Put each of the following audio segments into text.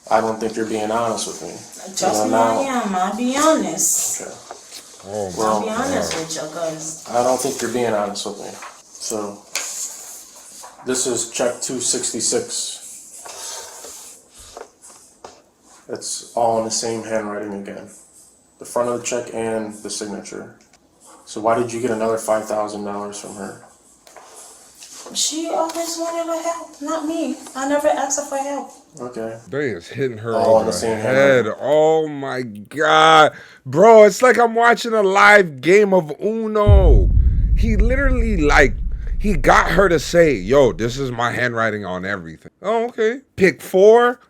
I don't think you're being honest with me. Trust me, I am. I'll be honest. Okay. I'll be honest with you, cause I don't think you're being honest with me. So, this is check 266. It's all in the same handwriting again. The front of the check and the signature. So why did you get another $5,000 from her? she always wanted her help, not me. I never asked her for help. Okay. They is hitting her All in over the same the head. Oh my God. Bro, it's like I'm watching a live game of Uno. He literally, like, he got her to say, yo, this is my handwriting on everything. Oh, okay. Pick 4,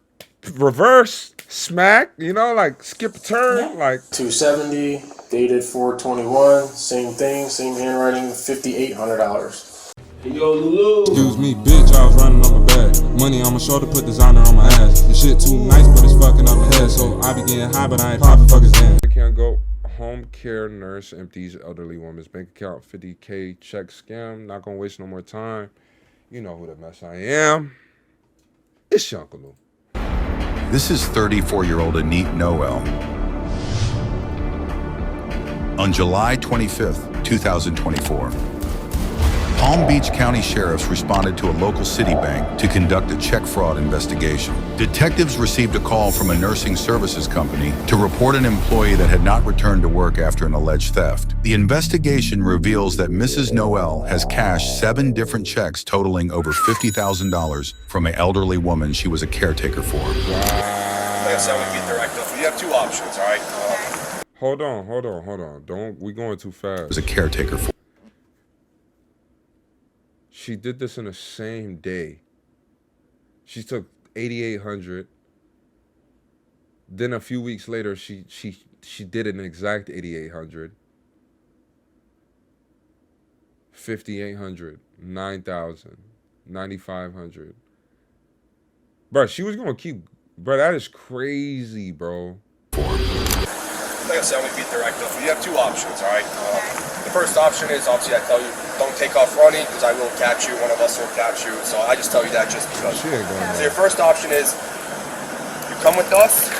reverse, smack, you know, like skip a turn, Yeah. like. 270, dated 4/21, same thing, same handwriting, $5,800. Yo, Lulu. Excuse me, bitch, I was running up a bag. Money on my shoulder, put designer on my ass. The shit too nice, but it's fucking up my head. So I be getting high, but I ain't popping fuckers in. I can't go. Home care nurse empties elderly woman's bank account, 50K check scam. Not gonna waste no more time. You know who the mess I am. It's your Uncle Lou. This is 34-year-old Anit Noel. On July 25th, 2024, Palm Beach County sheriffs responded to a local city bank to conduct a check fraud investigation. Detectives received a call from a nursing services company to report an employee that had not returned to work after an alleged theft. The investigation reveals that Mrs. Noel has cashed 7 different checks totaling over $50,000 from an elderly woman she was a caretaker for. Like I said, we beat direct up. You have 2 options, all right? Hold on. We going too fast. Was a caretaker for. She did this in the same day. She took $8,800. Then a few weeks later, she did an exact $8,800. $5,800, $9,000, $9,500. Bro, she was gonna keep. Bro, that is crazy, bro. Like I said, we beat direct up. You have 2 options, all right? The first option is, obviously, I tell you, don't take off running because I will catch you. One of us will catch you. So I just tell you that just because. She ain't going So your first option is, you come with us.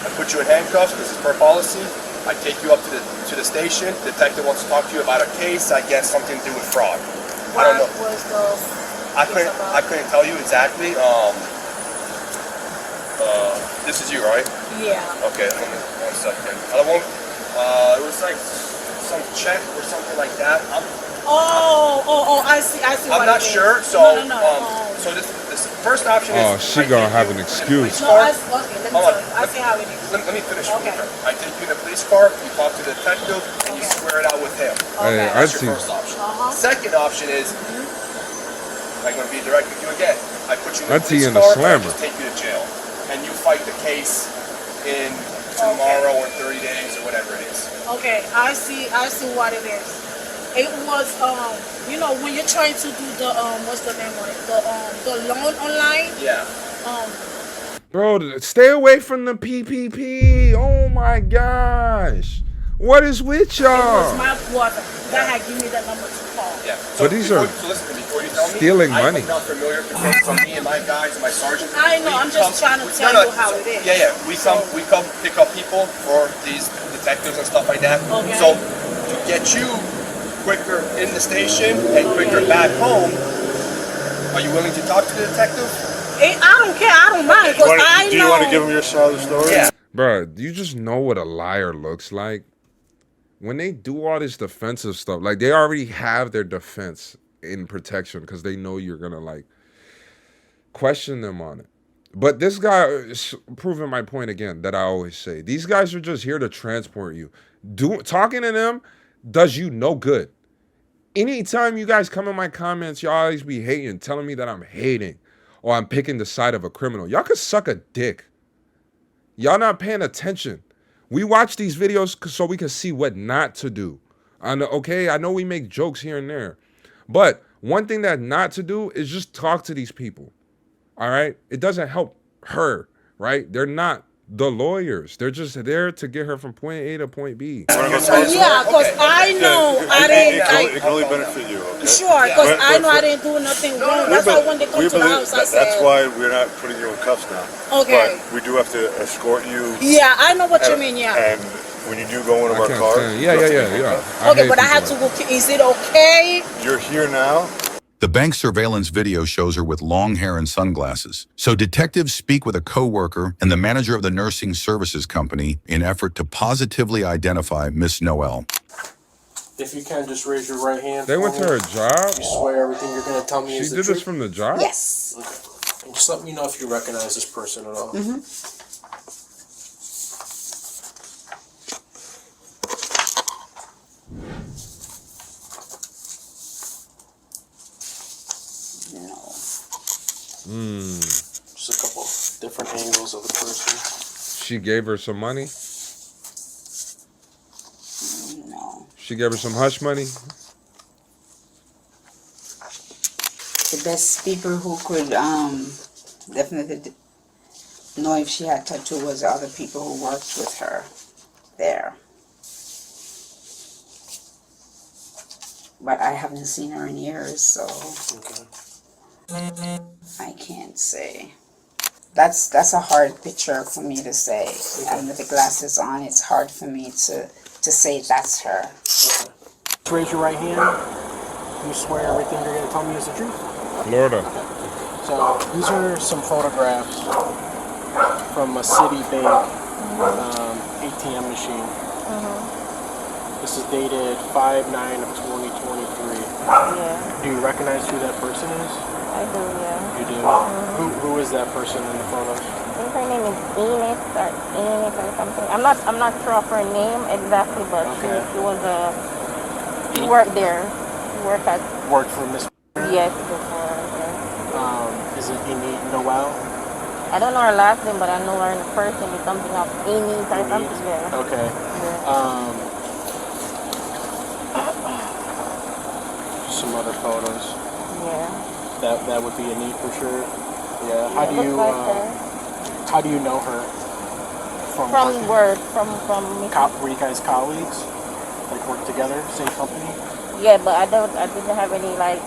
I put you in handcuffs because it's per policy. I take you up to the station. The detective wants to talk to you about a case. I guess something to do with fraud. I don't know. What was the? I couldn't tell you exactly. This is you, right? Yeah. Okay, one second. It was like some check or something like that. I see. I'm not sure. So, No. So this first option is. Oh, she gonna have an excuse. No, okay, let me tell you. I see how it is. Let me finish. Okay. I take you in a police car. You talk to the detective, and you square it out with him. Hey, Okay. I That's see. your first option. Second option is, I'm going to be direct with you again. I put you in a That's he police in the car, and I slammer. just take you to jail, and you fight the case in tomorrow or 30 days or whatever it is. Okay, I see what it is. It was when you're trying to do the what's the name of it? The loan online. Yeah. Bro, stay away from the PPP. Oh my gosh. What is with It was y'all? my brother that had given me the number to call. Yeah. But these are listen to me, before you tell me, stealing money. I'm not familiar because from me and my guys and my sergeant. I know, I'm just trying to tell you how it is. Yeah. We come pick up people for these detectives and stuff like that. Okay. So to get you quicker in the station and quicker back home, are you willing to talk to the detective? I don't care. I don't mind because I know. Do you want to give him your side of the story? Yeah. Bro, do you just know what a liar looks like? When they do all this defensive stuff, like they already have their defense in protection because they know you're gonna like question them on it. But this guy is proving my point again that I always say. These guys are just here to transport you. Talking to them does you no good. Anytime you guys come in my comments, y'all always be hating, telling me that I'm hating or I'm picking the side of a criminal. Y'all could suck a dick. Y'all not paying attention. We watch these videos so we can see what not to do. I know we make jokes here and there. But one thing that not to do is just talk to these people. All right? It doesn't help her, right? They're not The lawyers. They're just there to get her from point A to point B. Yeah, because I know I didn't. It can only benefit you, okay? Sure, because But- I know I but- didn't do nothing wrong. That's why when they come to the house, I said. That's why we're not putting you in cuffs now. Okay. But we do have to escort you. Yeah, I know what you mean. Yeah. And when you do go in one of our can't cars. stand- you have to get in yeah. cuffs. Okay, hate but I people had to like go. Is it okay? You're here now. The bank surveillance video shows her with long hair and sunglasses. So detectives speak with a coworker and the manager of the nursing services company in effort to positively identify Miss Noel. If you can, just raise your right hand. They for went me. to her job. You swear everything you're gonna tell me She is the did truth? this from the job? Yes. Okay. And just let me know if you recognize this person at all. Just a couple different angles of the person. She gave her some money. No. She gave her some hush money. The best people who could definitely know if she had tattoo was the other people who worked with her there. But I haven't seen her in years, so Okay. I can't say. That's a hard picture for me to say. And with the glasses on, it's hard for me to say that's her. Okay. Raise your right hand. You swear everything you're gonna tell me is the truth? Florida. So these are some photographs from a Citibank ATM machine. This is dated 5/9 of 2023. Yeah, Do you recognize who that person is? I do, yeah. You do. Who is that person in the photos? I think her name is Ines or something. I'm not sure of her name exactly, but Okay. she was she worked there. She worked at Worked for Miss. yes before. Yeah. Is it Enid Noel? I don't know her last name, but I know her in person. It's something of Amy or something. Yeah. Okay. Yeah. Some other photos. Yeah. That would be a need for sure. Yeah. How Yeah, do looks you like her. how do you know her? From working? work, from Were you guys colleagues? Like work together, same company? yeah, but I didn't have any like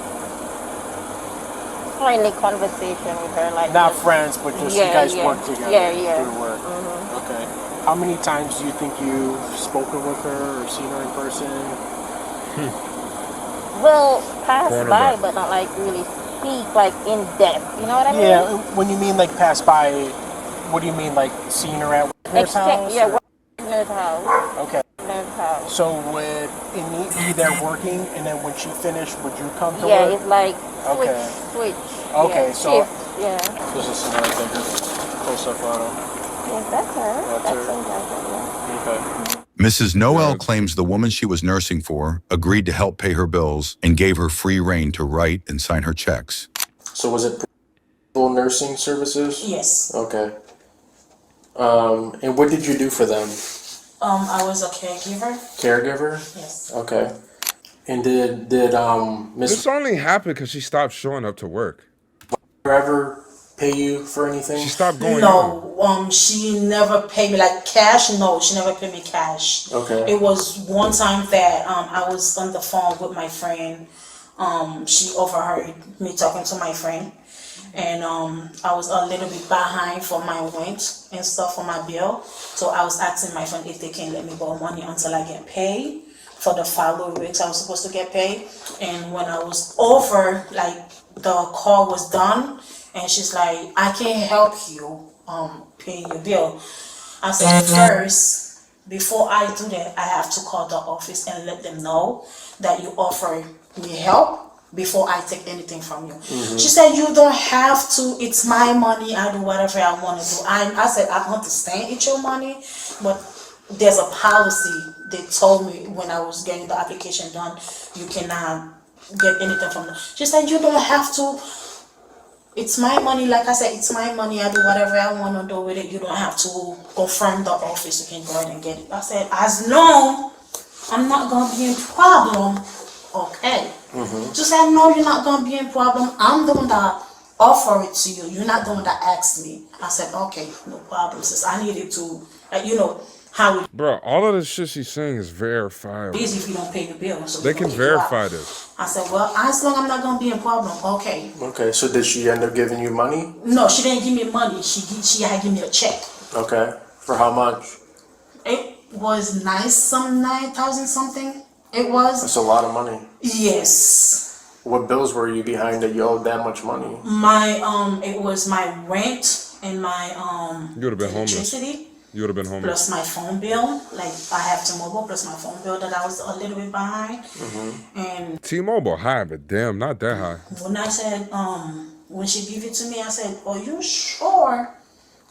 friendly conversation with her like Not that. friends, but just you Yeah, guys yeah. work together Yeah. through work. Mhm. Okay. How many times do you think you've spoken with her or seen her in person? Well, pass by, Cornerback. but not like really speak like in depth. You know what I mean? Yeah. When you mean like pass by, what do you mean like seeing her at nurse house? Yeah, or- nurse house. Okay. Nurse house. So would Enid be there working, and then when she finished, would you come to Yeah, work? it's like Okay. switch. Okay, yeah, so- shift. Yeah. This is another bigger close-up photo. Yes, that's her. That's That her. seems like her, yeah. Okay. Mrs. Noel Yeah. claims the woman she was nursing for agreed to help pay her bills and gave her free rein to write and sign her checks. So was it full nursing services? Yes. Okay. And what did you do for them? I was a caregiver. Caregiver? Yes. Okay. And did Miss This only happened because she stopped showing up to work. ever pay you for anything? She stopped going in. No, she never paid me like cash. No, she never paid me cash. Okay. It was one time that I was on the phone with my friend. She overheard me talking to my friend, and I was a little bit behind for my rent and stuff for my bill. So I was asking my friend if they can let me borrow money until I get paid for the following weeks I was supposed to get paid. And when I was over, like the call was done, and she's like, I can't help you pay your bill. I said, first, before I do that, I have to call the office and let them know that you offer me help before I take anything from you. She said, you don't have to, it's my money, I do whatever I want to do. I said, I understand it's your money, but there's a policy. They told me when I was getting the application done, you cannot get anything from them. She said, you don't have to. It's my money. Like I said, it's my money. I do whatever I want to do with it. You don't have to confirm the office. You can go ahead and get it. I said, as long I'm not going to be in problem, okay. She said, no, you're not going to be in problem. I'm the one that offer it to you. You're not the one that asked me. I said, okay, no problem, sis. I needed to, how it Bro, all of this shit she's saying is verifiable. is if you don't pay the bill. So They we're can gonna kick you out. verify this. I said, well, as long as I'm not gonna be in problem, okay. Okay, so did she end up giving you money? No, she didn't give me money. She had give me a check. Okay, for how much? It was 9,000 something. It was. That's a lot of money. Yes. What bills were you behind that you owed that much money? It was my rent and my You would have been homeless. electricity. You would have been homeless. Plus my phone bill, like I have T-Mobile, plus my phone bill that I was a little bit behind. And T-Mobile high, but damn, not that high. when I said, when she gave it to me, I said, are you sure?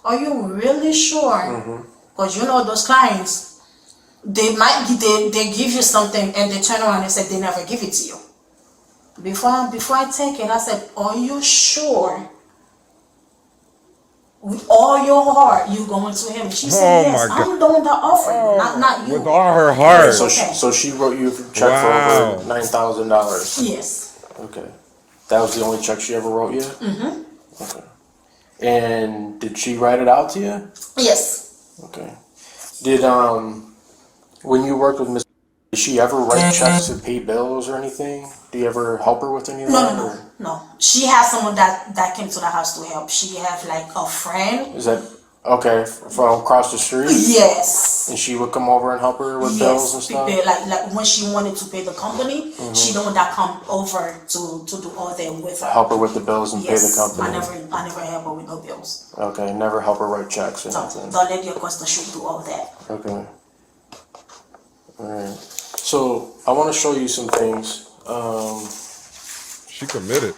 Are you really sure? Because those clients, they give you something and they turn around and say they never give it to you. Before I take it, I said, are you sure? With all your heart, you going to him. She said, yes, I'm the one that offered, not you. With all her heart. So she wrote you a check for over $9,000. Yes. Okay, that was the only check she ever wrote you. Okay, and did she write it out to you? Yes. Okay. Did when you worked with Miss, did she ever write checks to pay bills or anything? Do you ever help her with any of that? No. She has someone that came to the house to help. She have like a friend. Is that okay from across the street? Yes. And she would come over and help her with bills and stuff. Like when she wanted to pay the company, she the one that come over to do all that with her. Help her with the bills and pay the company. I never help her with no bills. Okay, never help her write checks or nothing. The lady across the street do all that. Okay. Alright. So I want to show you some things. She committed.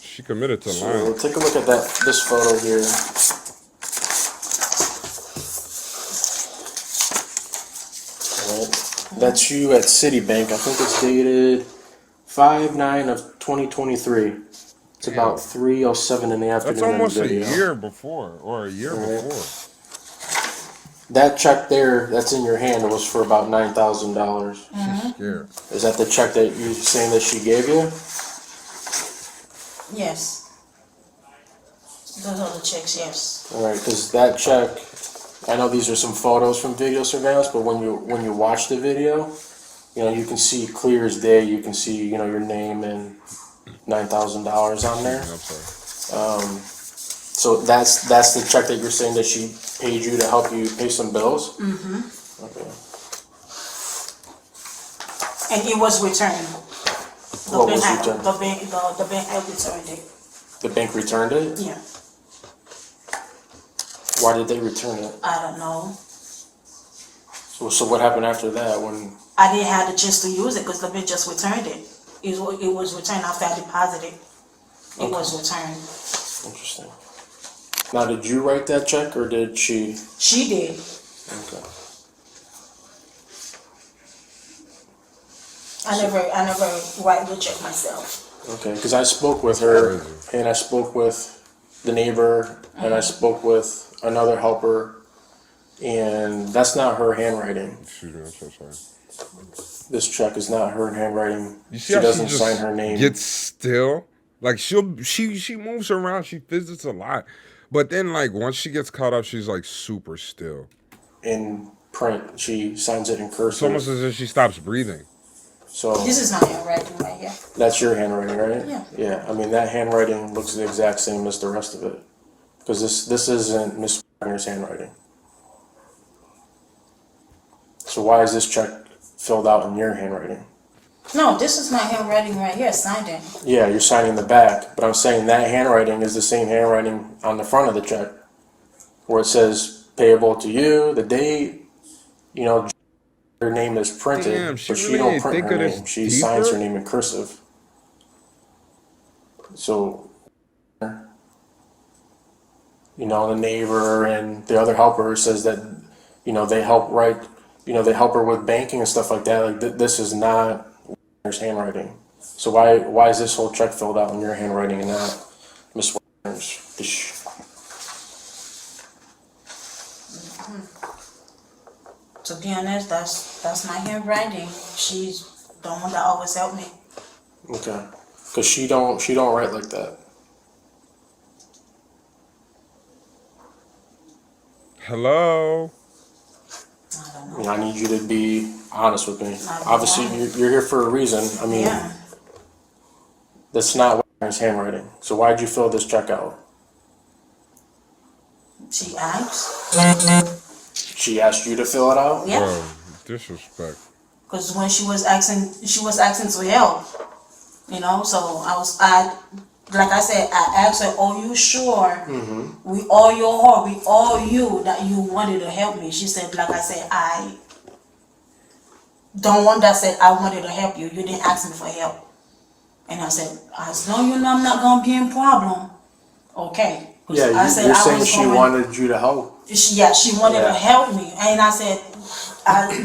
She committed to So lying. take a look at this photo here. Alright. That's you at Citibank. I think it's dated 5/9 of 2023. It's about 3:07 in the afternoon. That's almost a video. year before, or a year before. That check there, that's in your hand, was for about $9,000. She's scared. Is that the check that you're saying that she gave you? Yes. Those are the checks, yes. All right, because that check, I know these are some photos from video surveillance, but when you watch the video, you can see clear as day. You can see your name and $9,000 on there. I'm sorry. So that's the check that you're saying that she paid you to help you pay some bills? Okay. And it was returned. What was returned? The bank had returned it. The bank returned it? Yeah. Why did they return it? I don't know. So what happened after that when? I didn't have the chance to use it because the bank just returned it. It was returned after I deposited. It was returned. Interesting. Now, did you write that check or did she? She did. Okay. I never write the check myself. Okay, because I spoke with her and I spoke with the neighbor and I spoke with another helper, and that's not her handwriting. Excuse me, I'm so sorry. This check is not her handwriting. You see She how doesn't just sign her name. gets still? Like she moves around, she visits a lot. But then like once she gets caught up, she's like super still. In print, she signs it in cursive. It's almost as if she stops breathing. So This is my handwriting right here. that's your handwriting, right? Yeah. Yeah, I mean that handwriting looks the exact same as the rest of it. Because this isn't Miss Wagner's handwriting. So why is this check filled out in your handwriting? No, this is my handwriting right here, signed in. Yeah, you're signing the back, but I'm saying that handwriting is the same handwriting on the front of the check, where it says payable to you, the date, her name is printed, Damn, but she she really don't ain't print think her of this name. She signs her deeper? name in cursive. So, the neighbor and the other helper says that, they help write, they help her with banking and stuff like that. Like this is not Wagner's handwriting. So why is this whole check filled out in your handwriting and not Miss Wagner's? To be honest, that's my handwriting. She's the one that always helped me. Okay. Cause she don't write like that. Hello. I don't know. You know, I need you to be honest with me. I'll be Obviously, honest. you're here for a reason. I mean, Yeah. that's not Wagner's handwriting. So why'd you fill this check out? She asked. She asked you to fill it out? Yeah. Bro, disrespect. Because when she was asking for help, you know. So like I said, I asked her, "Are you sure? We all your heart, we all you that you wanted to help me?" She said, "Like I said, I don't want that. Said I wanted to help you. You didn't ask me for help." And I said, "As long as you know I'm not gonna be in problem, okay." 'Cause Yeah, I said you're I saying was she going- wanted you to help. She wanted Yeah. to help me, and I said,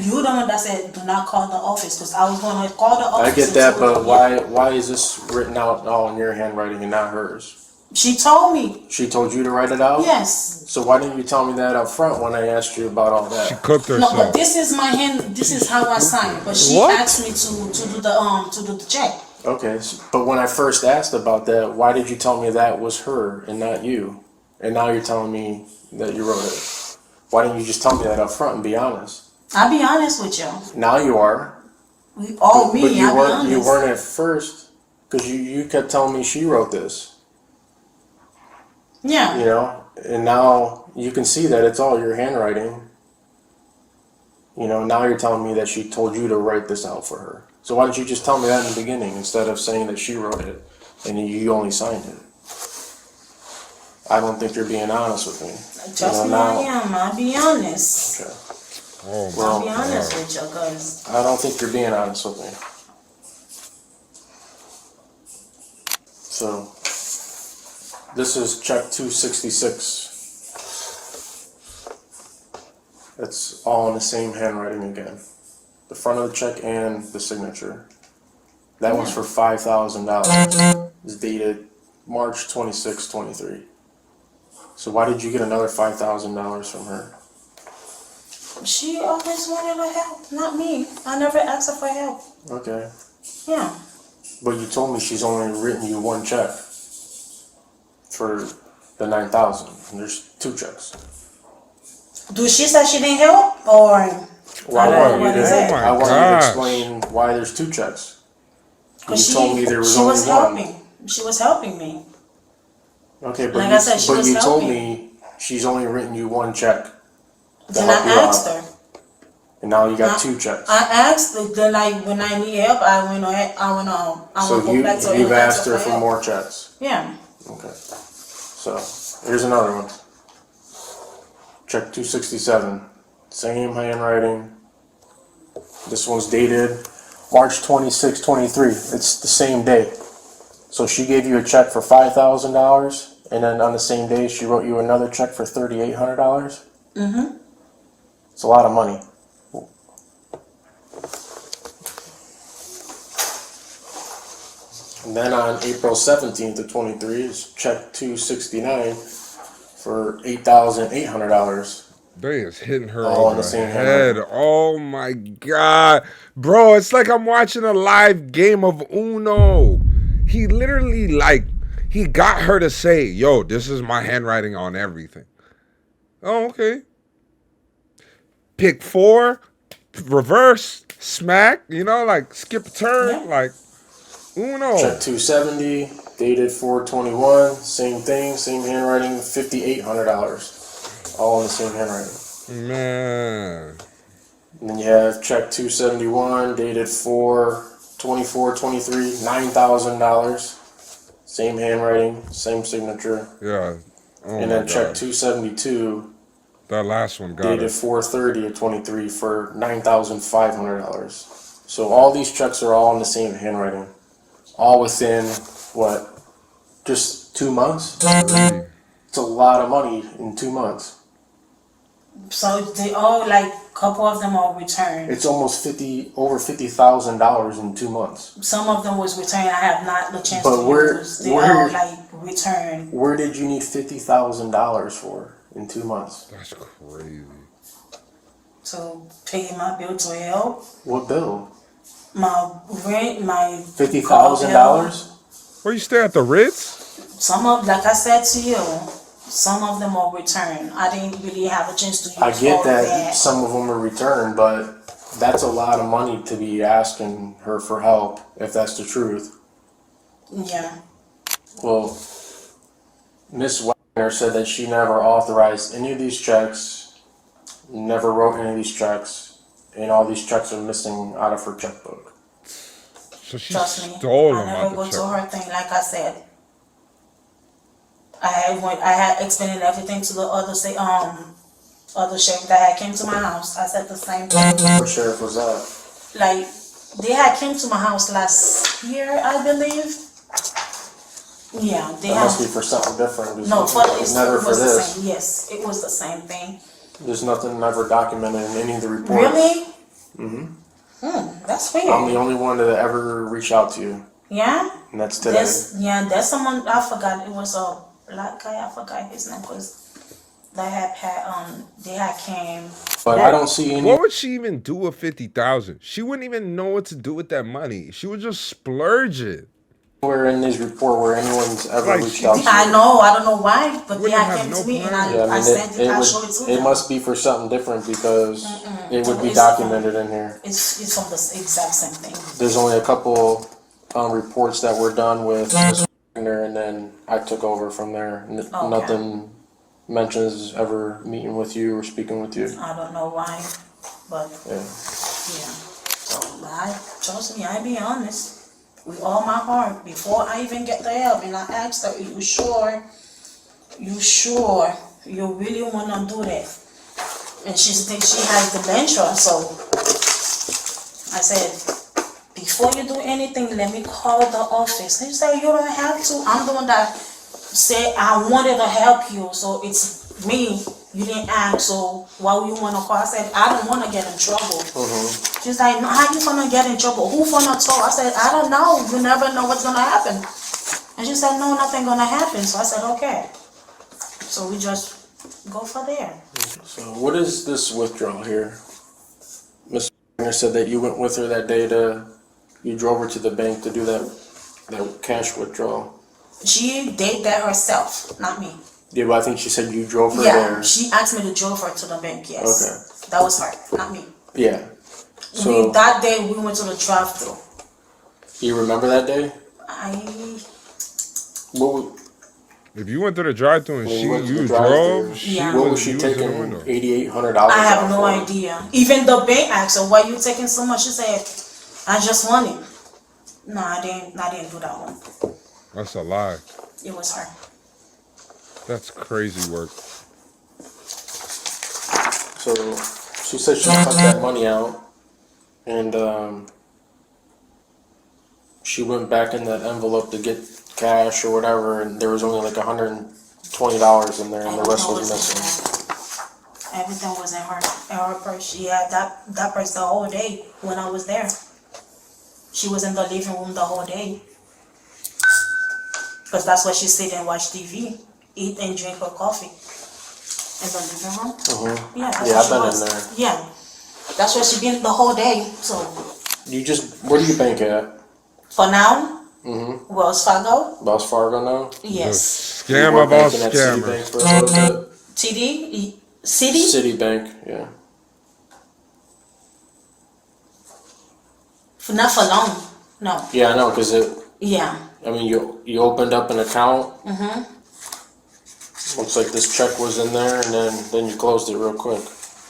"You the one that said do not call the office," because I was going to call the office. I get and that, see what- but why is this written out all in your handwriting and not hers? She told me She told you to write it out? yes. So why didn't you tell me that up front when I asked you about all She that? cooked No, herself. but this is my hand. This is how I signed. But she What? asked me to do the check. Okay, but when I first asked about that, why did you tell me that was her and not you? And now you're telling me that you wrote it. Why didn't you just tell me that up front and be honest? I'll be honest with you. Now you are. We all me. But you I'll be weren't. honest. You weren't at first because you kept telling me she wrote this. Yeah. You know, and now you can see that it's all your handwriting. You know, now you're telling me that she told you to write this out for her. So why didn't you just tell me that in the beginning instead of saying that she wrote it and you only signed it? I don't think you're being honest with me. Trust me, I am. I'll be honest. Okay. Oh my I'll be honest God. with you, cause I don't think you're being honest with me. So, this is check 266. It's all in the same handwriting again. The front of the check and the signature. That one's for $5,000. It's dated March 26, 23. So why did you get another $5,000 from her? she always wanted to help, not me. I never asked her for help. Okay. Yeah. But you told me she's only written you one check for the $9,000. And there's two checks. Do she say she didn't help or? Why I don't know won't what you? is it. I want you to gosh. explain why there's two checks. You Cause told me there was she only was one. helping. She was helping me. Okay, but Like you, I said, she but was you told helping. me she's only written you one check. To Then help you I asked out. her. And now you got I- two checks. I asked her, then when I need help, I went So go back to her you've and asked ask her for help. more checks. Yeah. Okay. So here's another one. Check 267. Same handwriting. This one's dated March 26, 23. It's the same day. So she gave you a check for $5,000, and then on the same day she wrote you another check for $3,800. Mm-hmm. It's a lot of money. And then on April 17th of 23 is check 269 for $8,800. They is hitting her All in over the the same head. handwriting. Oh my God. Bro, it's like I'm watching a live game of Uno. He literally, like, he got her to say, yo, this is my handwriting on everything. Oh, okay. Pick 4, reverse, smack, you know, like skip a turn, Yeah. like Uno. Check 270, dated 4/21, same thing, same handwriting, $5,800. All in the same handwriting. Man. And then you have check 271, dated 4/24/23, $9,000. Same handwriting, same signature. Yeah. Oh And my then check God. 272, That last one got dated it. 4/30/23 for $9,500. So all these checks are all in the same handwriting. All within, what, just 2 months? 3. It's a lot of money in 2 months. So they all like couple of them are returned. It's almost over $50,000 in 2 months. Some of them was returned. I have not the chance But to where- use. They where- all like returned. Where did you need $50,000 for in 2 months? That's crazy. To pay my bill to help. What bill? My rent, my $50,000? Where you stay at the Ritz? Some of, like I said to you, some of them are returned. I didn't really have a chance to use I get all that some of them are returned, but that's a lot of money to be asking her for help, if that's the truth. Yeah. Well, Miss Wagner said that she never authorized any of these checks, never wrote any of these checks, and all these checks are missing out of her checkbook. So she Trust me, stole I them never out go the to check. her thing. Like I said, I had explained everything to the other other sheriff that had came to my house. I said the same thing. What sheriff was that? Like they had came to my house last year, I believe. Yeah, they That had. must be for something different. No, for It's never it for was the this. same. Yes, it was the same thing. There's nothing ever documented in any of the reports. Really? Mm-hmm. That's weird. I'm the only one that ever reached out to you, Yeah. and that's today. There's someone I forgot. It was a black guy. I forgot his name because they had came. But I don't see any. What would she even do with 50,000? She wouldn't even know what to do with that money. She would just splurge it. Where in this report where anyone's ever Like, reached out to you. I know. I don't know why, but they Wouldn't had have came no to me and plan. Yeah, I sent it. I showed it to it them. must be for something different because it would be It's- documented in here. It's from the exact same thing. There's only a couple reports that were done with Ms. Wagner, and then I took over from there. Nothing mentions ever meeting with you or speaking with you. I don't know why, but Yeah. yeah. So trust me, I be honest with all my heart before I even get the help, and I asked her, "You sure? You sure you really wanna do that?" And she said she has dementia, so I said, "Before you do anything, let me call the office." She said, "You don't have to. I'm the one that said I wanted to help you, so it's me. You didn't ask, so why would you want to call?" I said, "I don't want to get in trouble." She's like, "No, how you gonna get in trouble? Who gonna talk?" I said, "I don't know. You never know what's gonna happen." And she said, "No, nothing gonna happen." So I said, "Okay." So we just go for there. So what is this withdrawal here? Ms. Wagner said that you went with her that day you drove her to the bank to do that cash withdrawal. She did that herself, not me. Yeah, but I think she said you drove her Yeah, there. she asked me to drive her to the bank. Yes, Okay. that was her, not me. Yeah. So That day we went to the drive-through. you remember that day? What, If you went to the drive-thru and when you went to you the drive-thru, drove, she Yeah. what was was she using the taking window. $8,800 I have out no for? idea. Even the bank asked her, "Why you taking so much?" She said, "I just want it." No, I didn't do that one. That's a lie. It was her. That's crazy work. So she said she took that money out, and she went back in that envelope to get cash or whatever, and there was only like $120 in there, and the rest was missing. Everything was in her purse. She had that purse the whole day when I was there. She was in the living room the whole day. Because that's where she sit and watch TV, eat and drink her coffee. In the living room. Yeah, that's Yeah, where I've she been was. in there. Yeah. That's where she been the whole day. So Where do you bank at? for now, Wells Fargo, Wells Fargo now? yes. Scam You were of all banking at scammers. Citibank for a little bit? TD, City, Citibank, yeah. not for long. No. Yeah, I know, because Yeah. you opened up an account. Looks like this check was in there, and then you closed it real quick.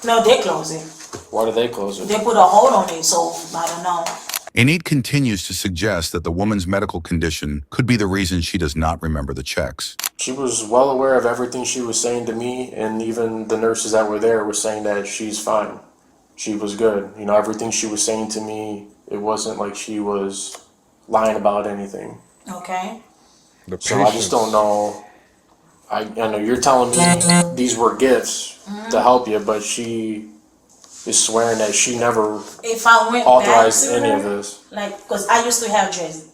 No, they close it. Why did they close it? They put a hold on it, so I don't know. Enid continues to suggest that the woman's medical condition could be the reason she does not remember the checks. She was well aware of everything she was saying to me, and even the nurses that were there were saying that she's fine. She was good. Everything she was saying to me, it wasn't like she was lying about anything. Okay. So I just don't know. I know you're telling me these were gifts to help you, but she is swearing that she never If I went authorized back to any her, of this. like, cause I used to have dreads.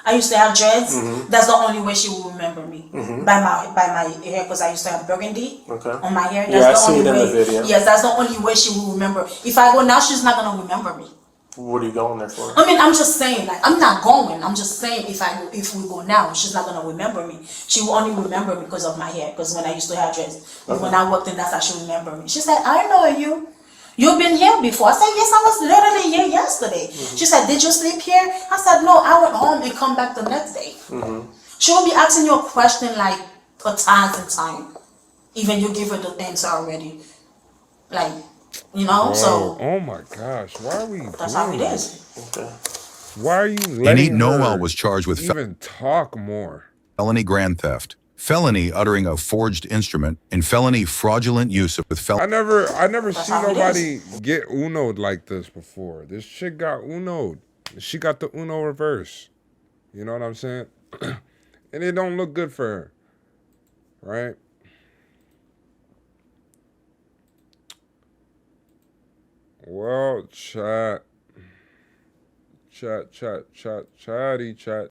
I used to have dreads. That's the only way she will remember me by my hair, cause I used to have burgundy on my hair. That's Yeah, I the see only it in way. the video. Yes, that's the only way she will remember. If I go now, she's not gonna remember me. What are you going there for? I mean, I'm just saying, like, I'm not going. I'm just saying, if we go now, she's not gonna remember me. She will only remember me because of my hair. Because when I used to have dreads, when I walked in, that's how she remember me. She said, "I know you. You've been here before." I said, "Yes, I was literally here yesterday." She said, "Did you sleep here?" I said, "No, I went home and come back the next day." She will be asking you a question like a thousand times, even you give her the answer already. Like, Whoa, so oh my gosh, why are we that's how it doing is. this? Okay. Why are you Innate letting Noel her was charged with even talk more? felony grand theft, felony uttering a forged instrument, and felony fraudulent use with I never That's seen how it nobody get Uno'd like this before. This chick got Uno'd. She got the Uno reverse. You know what I'm saying? And it don't look good for her. Right? Well, chatty chat.